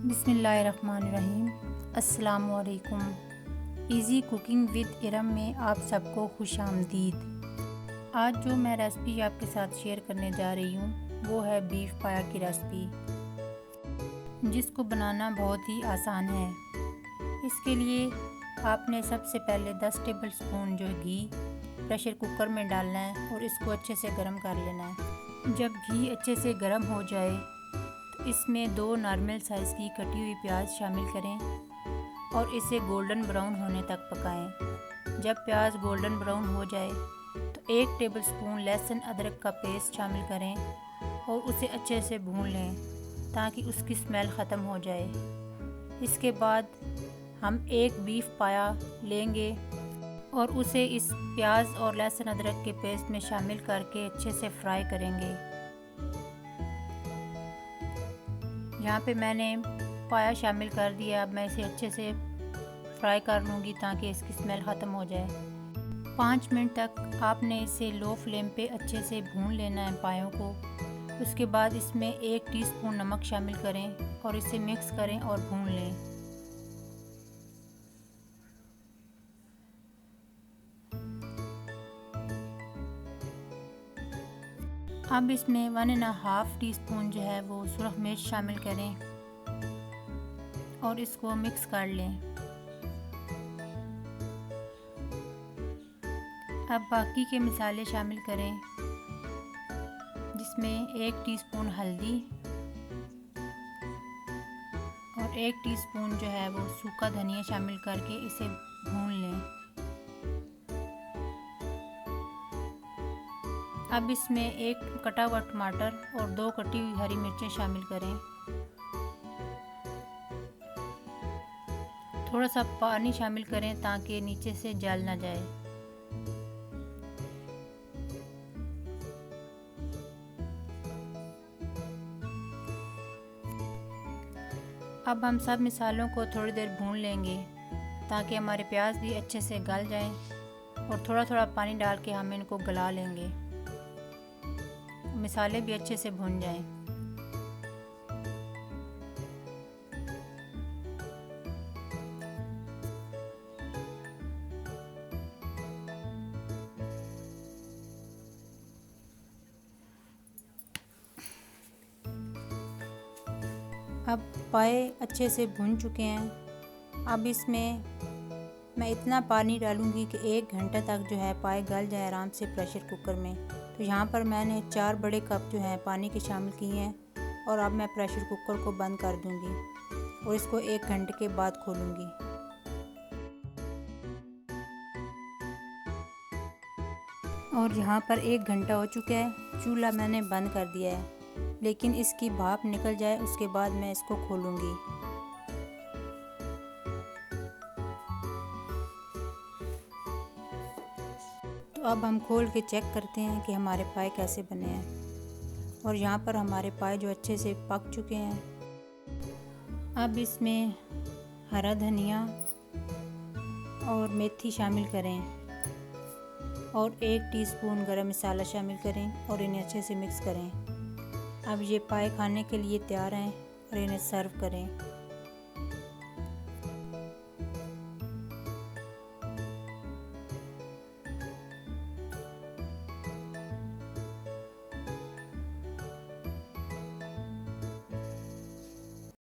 बिस्मिल्लाहिर्रहमानिर्रहीम। अस्सलाम वालेकुम। इजी कुकिंग विद इरम में आप सबको खुश आमदीद। आज जो मैं रेसिपी आपके साथ शेयर करने जा रही हूँ वो है बीफ पाया की रेसिपी, जिसको बनाना बहुत ही आसान है। इसके लिए आपने सबसे पहले 10 टेबल स्पून जो घी प्रेशर कुकर में डालना है और इसको अच्छे से गर्म कर लेना है। जब घी अच्छे से गर्म हो जाए तो इसमें 2 नॉर्मल साइज़ की कटी हुई प्याज शामिल करें और इसे गोल्डन ब्राउन होने तक पकाएं। जब प्याज गोल्डन ब्राउन हो जाए तो 1 टेबल स्पून लहसुन अदरक का पेस्ट शामिल करें और उसे अच्छे से भून लें ताकि उसकी स्मेल ख़त्म हो जाए। इसके बाद हम एक बीफ पाया लेंगे और उसे इस प्याज और लहसुन अदरक के पेस्ट में शामिल करके अच्छे से फ्राई करेंगे। यहाँ पे मैंने पाया शामिल कर दिया। अब मैं इसे अच्छे से फ्राई कर लूँगी ताकि इसकी स्मेल ख़त्म हो जाए। 5 मिनट तक आपने इसे लो फ्लेम पे अच्छे से भून लेना है पायों को। उसके बाद इसमें 1 टीस्पून नमक शामिल करें और इसे मिक्स करें और भून लें। अब इसमें 1.5 टीस्पून जो है वो सुरख मिर्च शामिल करें और इसको मिक्स कर लें। अब बाकी के मसाले शामिल करें, जिसमें 1 टीस्पून हल्दी और 1 टीस्पून जो है वो सूखा धनिया शामिल करके इसे भून लें। अब इसमें 1 कटा हुआ टमाटर और 2 कटी हुई हरी मिर्चें शामिल करें। थोड़ा सा पानी शामिल करें ताकि नीचे से जल ना जाए। अब हम सब मसालों को थोड़ी देर भून लेंगे ताकि हमारे प्याज भी अच्छे से गल जाएं और थोड़ा थोड़ा पानी डाल के हम इनको गला लेंगे, मसाले भी अच्छे से भुन जाएं। अब पाए अच्छे से भुन चुके हैं। अब इसमें मैं इतना पानी डालूंगी कि 1 घंटे तक जो है पाए गल जाए आराम से प्रेशर कुकर में। तो यहाँ पर मैंने 4 बड़े कप जो है पानी के शामिल किए हैं और अब मैं प्रेशर कुकर को बंद कर दूंगी और इसको 1 घंटे के बाद खोलूंगी। और यहाँ पर 1 घंटा हो चुका है। चूल्हा मैंने बंद कर दिया है, लेकिन इसकी भाप निकल जाए उसके बाद मैं इसको खोलूंगी। तो अब हम खोल के चेक करते हैं कि हमारे पाए कैसे बने हैं। और यहाँ पर हमारे पाए जो अच्छे से पक चुके हैं। अब इसमें हरा धनिया और मेथी शामिल करें और 1 टीस्पून गरम मसाला शामिल करें और इन्हें अच्छे से मिक्स करें। अब ये पाए खाने के लिए तैयार हैं और इन्हें सर्व करें।